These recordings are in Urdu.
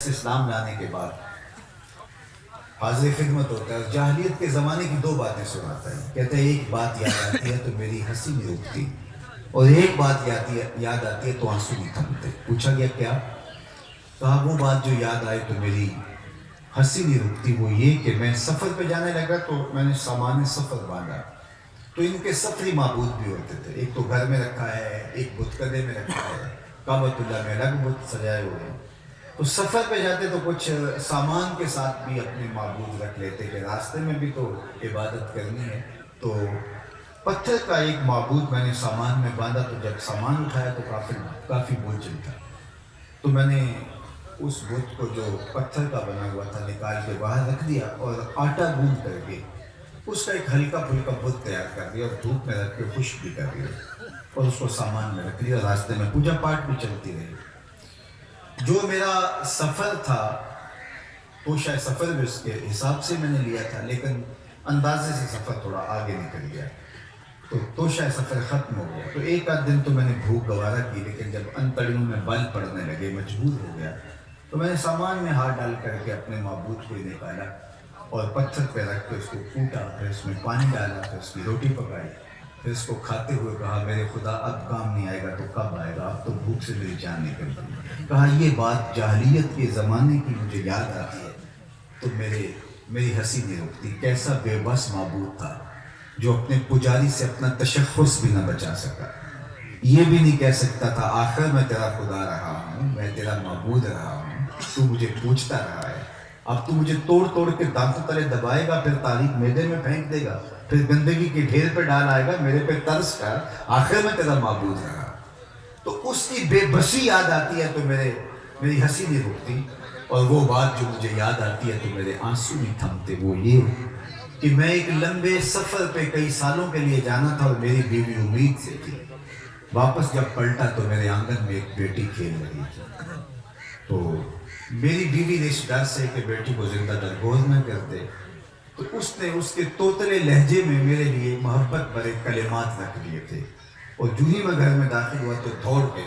اسلام لانے کے بعد حاضر خدمت ہوتا ہے. جاہلیت کے زمانے کی دو باتیں سناتا ہے. کہتے ہیں ایک بات یاد آتی ہے تو میری ہنسی نہیں رکتی، اور ایک بات یاد آتی ہے تو آنسو نہیں تھمتے. پوچھا گیا کیا؟ کہا وہ بات جو یاد آئے تو میری ہنسی نہیں رکتی وہ یہ کہ میں سفر پہ جانے لگا تو میں نے سامان سفر باندھا. تو ان کے سفری معبود بھی ہوتے تھے. ایک تو گھر میں رکھا ہے، ایک بتکدے میں رکھا ہے، کعبۃ اللہ میں الگ بت سجائے ہوئے ہیں. تو سفر پہ جاتے تو کچھ سامان کے ساتھ بھی اپنے معبود رکھ لیتے کہ راستے میں بھی تو عبادت کرنی ہے. تو پتھر کا ایک معبود میں نے سامان میں باندھا. تو جب سامان اٹھایا تو کافی بوجھل تھا. تو میں نے اس بت کو جو پتھر کا بنا ہوا تھا نکال کے باہر رکھ دیا اور آٹا گوندھ کر کے اس کا ایک ہلکا پھلکا بت تیار کر دیا اور دھوپ میں رکھ کے خشک بھی کر دیا اور اس کو سامان میں رکھ دیا. راستے میں پوجا پاٹ بھی چلتی رہی. جو میرا سفر تھا تو شاید سفر بھی اس کے حساب سے میں نے لیا تھا، لیکن اندازے سے سفر تھوڑا آگے نکل گیا تو شاید سفر ختم ہو گیا. تو ایک آدھ دن تو میں نے بھوک گوارا کی، لیکن جب انتڑیوں میں بل پڑنے لگے مجبور ہو گیا تو میں نے سامان میں ہاتھ ڈال کر کے اپنے معبود کو نکالا اور پتھر پہ رکھ کے اس کو کوٹا، پھر اس میں پانی ڈالا، پھر اس کی روٹی پکائی، پھر اس کو کھاتے ہوئے کہا میرے خدا اب کام نہیں آئے گا تو کب آئے گا، اب تو بھوک سے میری جان نکل گئی. کہا یہ بات جاہلیت کے زمانے کی مجھے یاد آتی ہے تو میری ہنسی نہیں رکتی. کیسا بے بس معبود تھا جو اپنے پجاری سے اپنا تشخص بھی نہ بچا سکا. یہ بھی نہیں کہہ سکتا تھا آخر میں تیرا خدا رہا ہوں، میں تیرا معبود رہا ہوں، تو مجھے پوچھتا رہا ہے، اب تو مجھے توڑ توڑ کے دانتوں تلے دبائے گا، پھر تاریخ میدے میں پھینک دے گا، پھر گندگی کے ڈھیر پہ ڈال آئے گا، میرے پہ ترس کر آخر میں تیرا معبود رہا. تو اس کی بے بسی یاد آتی ہے تو میری ہنسی نہیں رکتی، اور وہ بات جو مجھے یاد آتی ہے تو میرے آنسو نہیں تھمتے. وہ یہ کہ میں ایک لمبے سفر پہ کئی سالوں کے لیے جانا تھا اور میری بیوی امید سے تھی. واپس جب پلٹا تو میرے آنگن میں ایک بیٹی کھیل رہی تھی. تو میری بیوی نے اس ڈر سے کہ بیٹی کو زندہ درگور نہ کر دے تو اس نے اس کے توتلے لہجے میں میرے لیے محبت بھرے کلمات رکھ دیے تھے. اور جو ہی میں گھر میں داخل ہوا تو دوڑ کے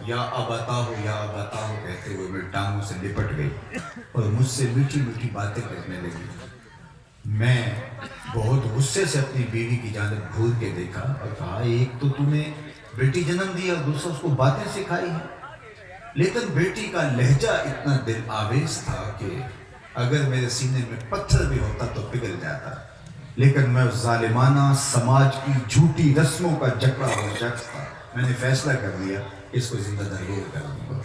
یا ابتا ہو کہتے ہوئے میری ٹانگوں سے لپٹ گئی اور مجھ سے میٹھی میٹھی باتیں کرنے لگی. میں بہت غصے سے اپنی بیوی کی جانب گھور کے دیکھا اور کہا ایک تو تو نے بیٹی جنم دی اور دوسرا اس کو باتیں سکھائی ہیں. لیکن بیٹی کا لہجہ اتنا دل آویز تھا کہ اگر میرے سینے میں پتھر بھی ہوتا تو پگھل جاتا. لیکن میں اس ظالمانہ سماج کی جھوٹی رسموں کا جکڑا ہوا شخص تھا. میں نے فیصلہ کر لیا کہ اس کو زندہ درگور کر دوں گا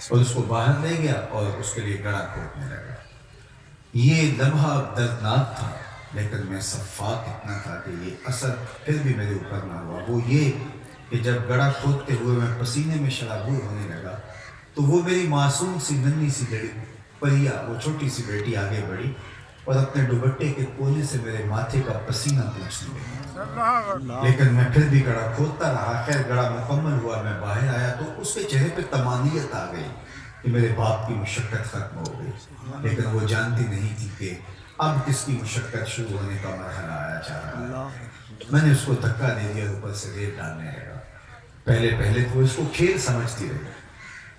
اور اس کو باہر لے گیا اور اس کے لیے گڑا کھودنے لگا. یہ لمحہ دردناک تھا لیکن میں شفاف اتنا تھا کہ یہ اثر پھر بھی میرے اوپر نہ ہوا. وہ یہ کہ جب گڑا کھودتے ہوئے میں پسینے میں شرابور ہونے لگا تو وہ میری معصوم سی ننھی سی پریا، وہ چھوٹی سی بیٹی آگے بڑھی اور اپنے دوپٹے کے کونے سے میرے ماتھے کا پسینہ پوچھنے لگی. لیکن میں پھر بھی گڑا کھودتا رہا. خیر گڑا مکمل ہوا، میں باہر آیا تو اس کے چہرے پہ طمانینت آ گئی کہ میرے باپ کی مشقت ختم ہو گئی. لیکن وہ جانتی نہیں تھی کہ اب کس کی مشقت شروع ہونے کا مرحلہ آیا جا رہا ہے. میں نے اس کو دھکا دے دیا، اوپر سے ریت ڈالنے لگا. پہلے تو اس کو کھیل سمجھتی رہی،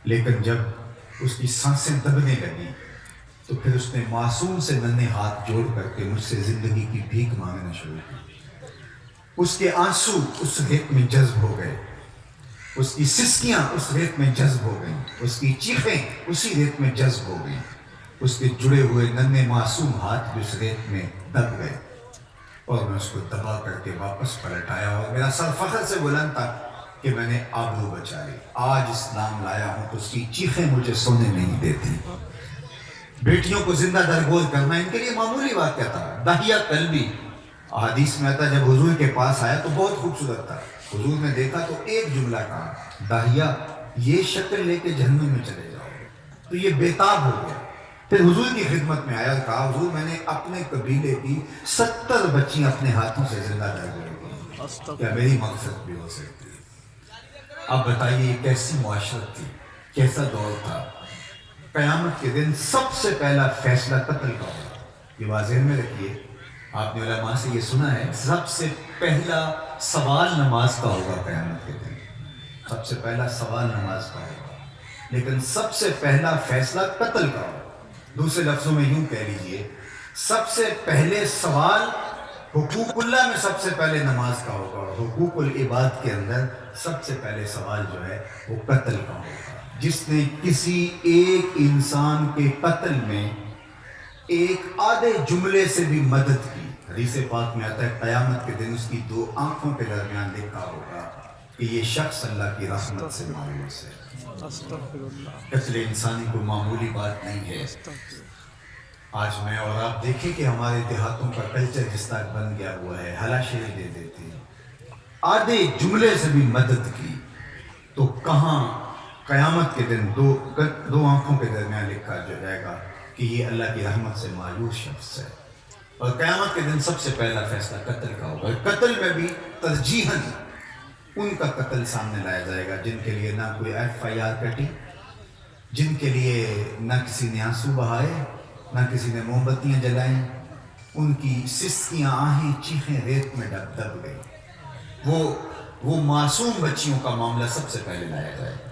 لیکن جب اس کی سانسیں دبنے لگی تو پھر اس نے معصوم سے ننھے ہاتھ جوڑ کر کے مجھ سے زندگی کی بھیک مانگنا شروع کی. اس کے آنسو اس ریت میں جذب ہو گئے، اس کی سسکیاں اس ریت میں جذب ہو گئیں، اس کی چیخیں اسی ریت میں جذب ہو گئیں. اس کے جڑے ہوئے ننھے معصوم ہاتھ بھی اس ریت میں دب گئے اور میں اس کو دبا کر کے واپس پلٹ آیا. اور میرا سر فخر سے بلند تھا کہ میں نے آبرو بچا لی. آج اسلام لایا ہوں تو اس کی چیخیں مجھے سونے نہیں دیتی. بیٹیوں کو زندہ درگور کرنا ان کے لیے معمولی واقعہ تھا. داہیہ قلبی احادیث میں آتا جب حضور کے پاس آیا تو بہت خوبصورت تھا. حضور نے دیکھا تو ایک جملہ کہا، داہیہ یہ شکل لے کے جہنم میں چلے جاؤ. تو یہ بےتاب ہو گیا. پھر حضور کی خدمت میں آیا اور کہا حضور میں نے اپنے قبیلے کی 70 بچیاں اپنے ہاتھوں سے زندہ درگور کی، کیا میری مغفرت بھی ہو سکتی ہے؟ اب بتائیے یہ کیسی معاشرت تھی، کیسا دور تھا. قیامت کے دن سب سے پہلا فیصلہ قتل کا ہوگا. یہ واضح میں رکھیے، آپ نے علماء سے یہ سنا ہے سب سے پہلا سوال نماز کا ہوگا. قیامت کے دن سب سے پہلا سوال نماز کا ہوگا. لیکن سب سے پہلا فیصلہ قتل کا ہو. دوسرے لفظوں میں یوں کہہ لیجئے، سب سے پہلے سوال حقوق اللہ میں سب سے پہلے نماز کا ہوگا، اور حقوق العباد کے اندر سب سے پہلے سوال جو ہے وہ قتل کا ہوگا. جس نے کسی ایک انسان کے قتل میں ایک آدھے جملے سے بھی مدد کی، حدیث پاک میں آتا ہے قیامت کے دن اس کی دو آنکھوں کے درمیان لکھا ہوگا کہ یہ شخص اللہ کی رحمت سے مایوس ہے. قتل انسانی کوئی معمولی بات نہیں ہے. آج میں اور آپ دیکھیں کہ ہمارے دیہاتوں کا کلچر جس طرح بن گیا ہوا ہے، ہلاشیری دے دیتے ہیں. آدھے جملے سے بھی مدد کی تو کہاں قیامت کے دن دو آنکھوں کے درمیان لکھا جو جائے گا کہ یہ اللہ کی رحمت سے مایوس شخص ہے. اور قیامت کے دن سب سے پہلا فیصلہ قتل کا ہوگا. قتل میں بھی ترجیحاً ان کا قتل سامنے لایا جائے گا جن کے لیے نہ کوئی FIR کٹی، جن کے لیے نہ کسی نے آنسو بہائے، نہ کسی نے موم بتیاں جلائیں. ان کی سسکیاں آہیں چیخیں ریت میں دب گئی. وہ معصوم بچیوں کا معاملہ سب سے پہلے لایا جائے گا.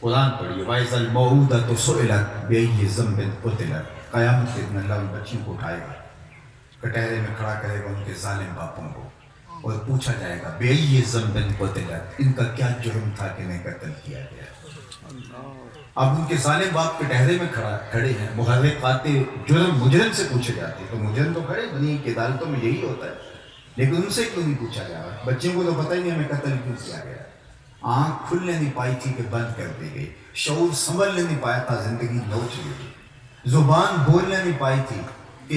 قرآن پڑھیے، وَإِذَا الْمَوْءُودَةُ سُئِلَتْ بِأَيِّ ذَنبٍ قُتِلَتْ. قیامت کے دن اللہ ان بچیوں کو اٹھائے گا، کٹہرے میں کھڑا کرے گا ان کے ظالم باپوں کو، اور پوچھا جائے گا بِأَيِّ ذَنبٍ قُتِلَتْ، ان کا کیا جرم تھا کہ انہیں قتل کیا گیا. اب ان کے ظالم باپ کٹہرے میں کھڑے ہیں، محرکات جرم مجرم سے پوچھے جاتے ہیں. تو مجرم تو کھڑے دنیا کی عدالتوں میں یہی ہوتا ہے، لیکن ان سے کیوں نہیں پوچھا جا رہا؟ بچوں کو تو پتہ ہی نہیں ہمیں قتل کیوں کیا گیا. آنکھ کھلنے نہیں پائی تھی کہ بند کر دی گئی، شعور سنبھلنے نہیں پایا تھا زندگی نوچ لی گئی، زبان بولنے نہیں پائی تھی